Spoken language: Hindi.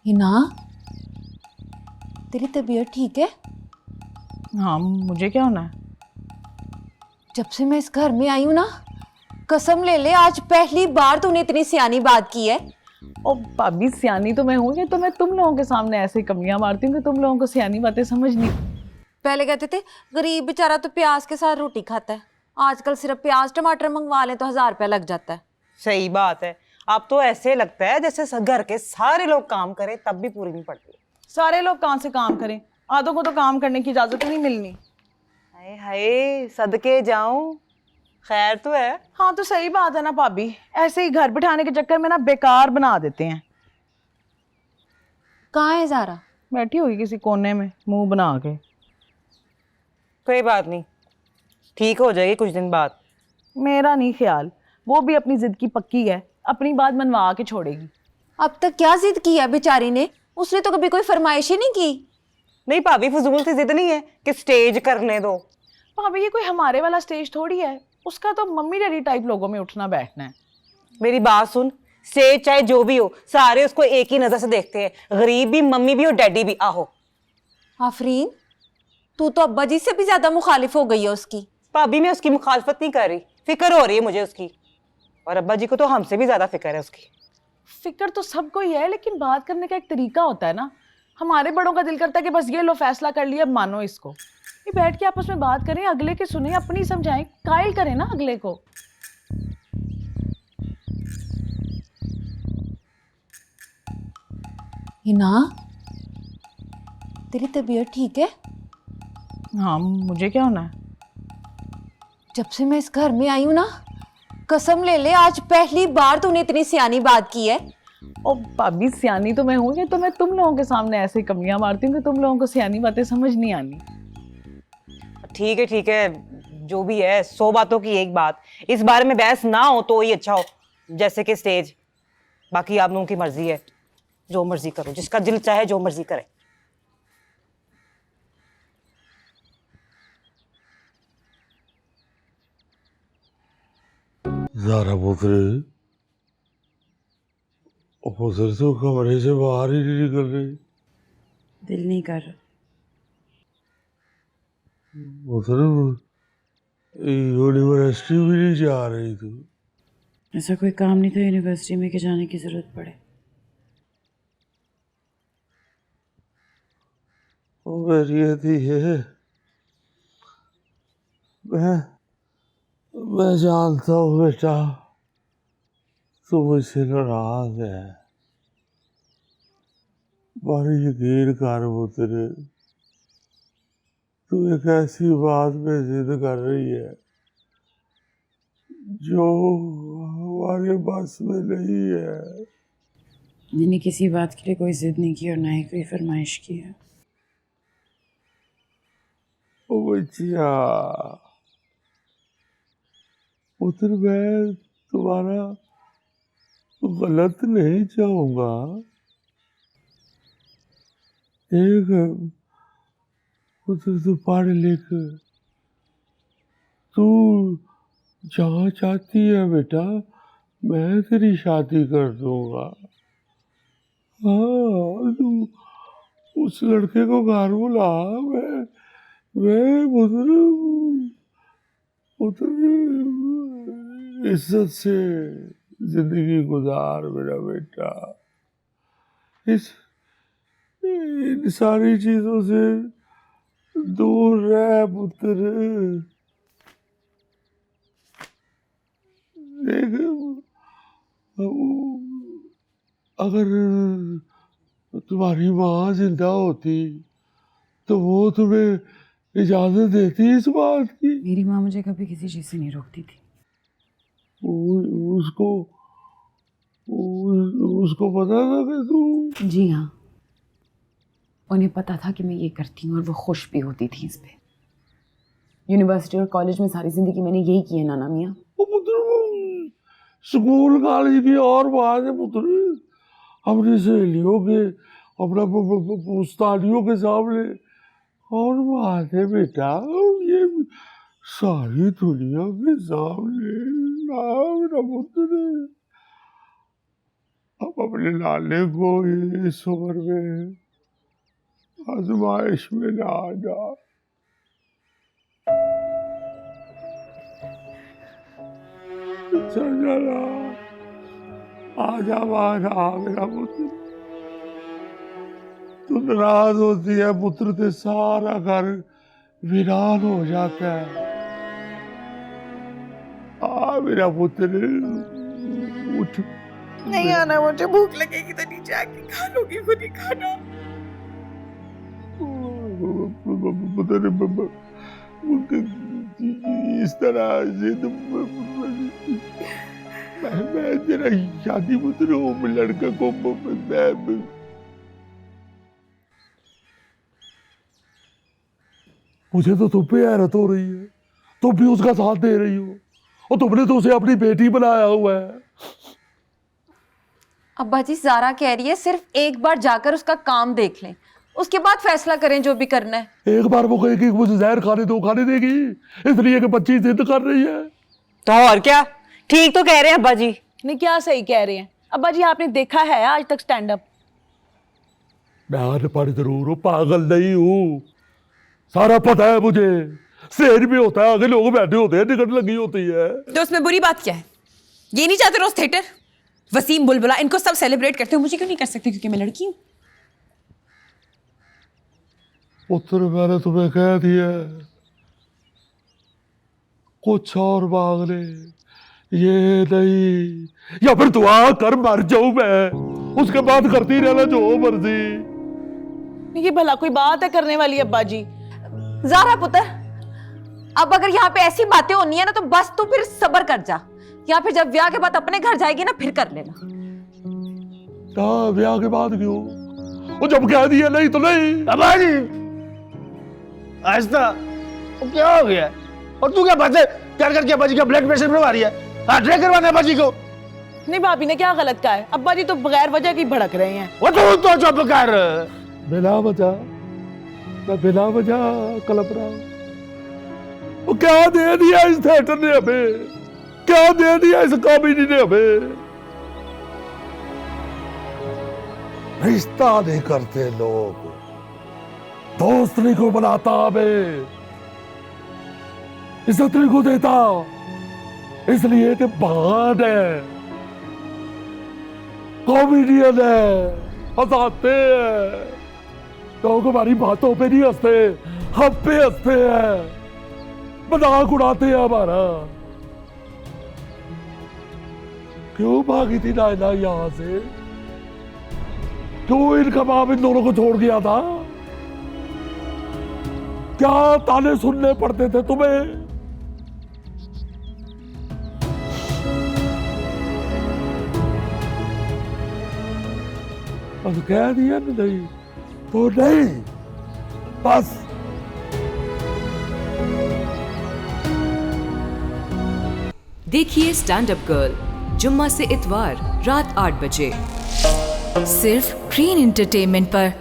हिना, तेरी तबीयत ठीक है? हाँ, मुझे क्या होना है? जब से मैं इस घर में आई हूं ना, कसम ले ले आज पहली बार तूने इतनी सियानी बात की है। ओ भाभी, सियानी तो मैं हूँ, ये तो मैं तुम लोगों के सामने ऐसे कमियां मारती हूँ कि तुम लोगों को सियानी बातें समझ नहीं। पहले कहते थे गरीब बेचारा तो प्याज के साथ रोटी खाता है, आजकल सिर्फ प्याज टमाटर मंगवा लें तो 1000 रुपया लग जाता है। सही बात है। अब तो ऐसे लगता है जैसे घर के सारे लोग काम करें तब भी पूरी नहीं पड़ती। सारे लोग कहाँ से काम करें? आधों को तो काम करने की इजाजत ही नहीं मिलनी। हाय हाय, सदके जाऊं, खैर तो है। हाँ तो सही बात है ना भाभी, ऐसे ही घर बिठाने के चक्कर में ना बेकार बना देते हैं। कहाँ है ज़ारा? बैठी होगी किसी कोने में मुंह बना के। कोई बात नहीं, ठीक हो जाएगी कुछ दिन बाद। मेरा नहीं ख्याल, वो भी अपनी जिद की पक्की है, अपनी बात मनवा के छोड़ेगी। अब तक क्या जिद की है बेचारी ने? उसने तो कभी कोई फरमाइश ही नहीं की। नहीं भाभी, फजूल सी जिद नहीं है कि स्टेज करने दो। भाभी ये कोई हमारे वाला स्टेज थोड़ी है, उसका तो मम्मी डैडी टाइप लोगों में उठना बैठना है। मेरी बात सुन, स्टेज चाहे जो भी हो, सारे उसको एक ही नजर से देखते हैं, गरीब भी, मम्मी भी और डैडी भी। आहो आफरीन, तू तो अब्बा जी से भी ज्यादा मुखालिफ हो गई है उसकी। भाभी, मैं उसकी मुखालफत नहीं कर रही, फिक्र हो रही है मुझे उसकी, और अब्बा जी को तो हमसे भी ज्यादा फिक्र है उसकी। फिक्र तो सबको ही है, लेकिन बात करने का एक तरीका होता है ना। हमारे बड़ों का दिल करता है कि बस ये लो फैसला कर लिया, अब मानो इसको। ये बैठ के आपस में बात करें, अगले की सुने, अपनी समझाएं, कायल करें ना अगले को। हिना, तेरी तबीयत ठीक है? हाँ, मुझे क्या होना है? जब से मैं इस घर में आई हूं ना, कसम ले ले आज पहली बार तूने इतनी सियानी बात की है। ओ भाभी, सियानी तो मैं हूँ, ये तो मैं तुम लोगों के सामने ऐसे कमियां मारती हूँ कि तुम लोगों को सियानी बातें समझ नहीं आनी। ठीक है, जो भी है, 100 बातों की एक बात। इस बारे में बहस ना हो तो ही अच्छा हो, जैसे कि स्टेज। बाकी आप लोगों की मर्जी है, जो मर्जी करो, जिसका दिल चाहे जो मर्जी करे। ज़ारा पुत्र, पुत्र तो कमरे से बाहर ही नहीं निकल रही। दिल नहीं कर रहा। पुत्र, यूनिवर्सिटी भी नहीं जा रही तू? ऐसा कोई काम नहीं था यूनिवर्सिटी में कि जाने की जरूरत पड़े। वो मेरी है, मैं जानता हूँ बेटा, तू मुझसे नाराज है, पर यकीन कर पुत्र, तू एक ऐसी बात पे जिद कर रही है जो हमारे बस में नहीं है। मैंने किसी बात के लिए कोई जिद नहीं की और ना ही कोई फरमाइश की है। ओ बच्चिया, पुत्र मैं तुम्हारा गलत नहीं चाहूंगा। देख पुत्र, तू पढ़ लिख, तू जहाँ चाहती है बेटा, मैं तेरी शादी कर दूंगा। हाँ, तू उस लड़के को घर बुला, मैं पुत्र, पुत्र इज्जत से जिंदगी गुजार मेरा बेटा। इन सारी चीजों से दूर रह पुत्र। देख, अगर तुम्हारी माँ जिंदा होती तो वो तुम्हें इजाजत देती इस बात की? मेरी माँ मुझे कभी किसी चीज़ से नहीं रोकती थी। उसको उसको पता था कि तू? जी हाँ, उन्हें पता था कि मैं ये करती हूँ और वो खुश भी होती थी इस पे। यूनिवर्सिटी और कॉलेज में सारी जिंदगी मैंने यही किया नाना मियाँ। पुत्र, स्कूल कॉलेज की और बात है पुत्र, अपनी सहेलियों के, अपना पुस्तानियों के सामने और बात है बेटा, ये सारी दुनिया के सामने ना मेरा पुत्र। अब अपने लाले को इस उम्र में आजमाइश में ना आ जा। चल जाना, आजा मारा मेरा पुत्र। तू नाराज होती है पुत्र ते सारा घर वीरान हो जाता है। आ मेरा पुत्र उठ। नहीं आना, मुझे भूख लगेगी तो नीचे आके खा लोगी, खुद ही खाना। पुत्र इस तरह से तो मैं तेरा शादी पुत्र हूँ, लड़का को मुझे तो तुम पे हैरत हो रही है, तुम भी उसका साथ दे रही हो और तुमने तो उसे अपनी बेटी बनाया हुआ है। अब्बा जी ज़ारा कह रही है सिर्फ एक बार जाकर उसका काम देख लें, उसके बाद फैसला करें जो भी करना है। एक बार वो कहेगी मुझे जहर खाने दो, खाने देगी, इसलिए कि बच्ची जिद कर रही है। तो और क्या, ठीक तो कह रहे हैं अब्बा जी। नहीं, क्या सही कह रहे हैं अब्बा जी, आपने देखा है आज तक स्टैंड अप? मैं अनपढ़ जरूर हूँ, पागल नहीं हूँ, सारा पता है मुझे। स्टेज भी होता है, आगे लोग बैठे होते हैं, टिकट लगी होती है। तो उसमें बुरी बात क्या है? ये नहीं चाहते रोज थिएटर, वसीम बुलबुला, इनको सब सेलिब्रेट करते हो, मुझे क्यों नहीं कर सकते? क्योंकि मैं लड़की हूँ। पुत्र मैंने तुम्हें कह दिया कुछ और मांग ले, ये नहीं, या फिर दुआ कर मर जाऊं मैं, उसके बाद करती रहना जो मर्जी। ये भला कोई बात है करने वाली अब्बा जी? ज़ारा पुत्र, अब अगर यहाँ पे ऐसी बातें होनी है ना तो बस तू फिर सब्र कर जा, या फिर जब ब्याह के बाद अपने घर जाएगी ना फिर कर लेना। हाँ, ब्याह के बाद क्यों? वो जब कह दिया नहीं तो नहीं। अब्बा जी आस्था, वो क्या हो गया? और तू क्या बातें कर करके अब्बा जी का ब्लड प्रेशर बढ़वा रही है? हाँ, ट्रेक करवाना अब्बा जी को। नहीं, भाभी ने क्या गलत कहा है? अब्बा जी तो बगैर वजह की भड़क रहे हैं। वो तो चुप कर। बिना वजह, मैं बिना वजह कलप रहा हूं। वो क्या दे दिया इस थिएटर ने हमें, क्या दे दिया इस कॉमेडी ने हमें? रिश्ता नहीं करते लोग, दोस्त नहीं को बनाता हमें, इज्जत नहीं को देता, इसलिए कि बहान है, कॉमेडियन है, हंसाते हैं, लोग हमारी बातों पे नहीं हंसते, हम पे हंसते हैं, मजाक उड़ाते हैं हमारा। क्यों भागी थी नायला यहां से? क्यों इनका बाप इन दोनों को छोड़ गया था? क्या ताने सुनने पड़ते थे तुम्हें? बस कह दिया ना नहीं तो नहीं, बस। देखिए स्टैंड अप गर्ल जुम्मा से इतवार रात 8 बजे सिर्फ ग्रीन एंटरटेनमेंट पर।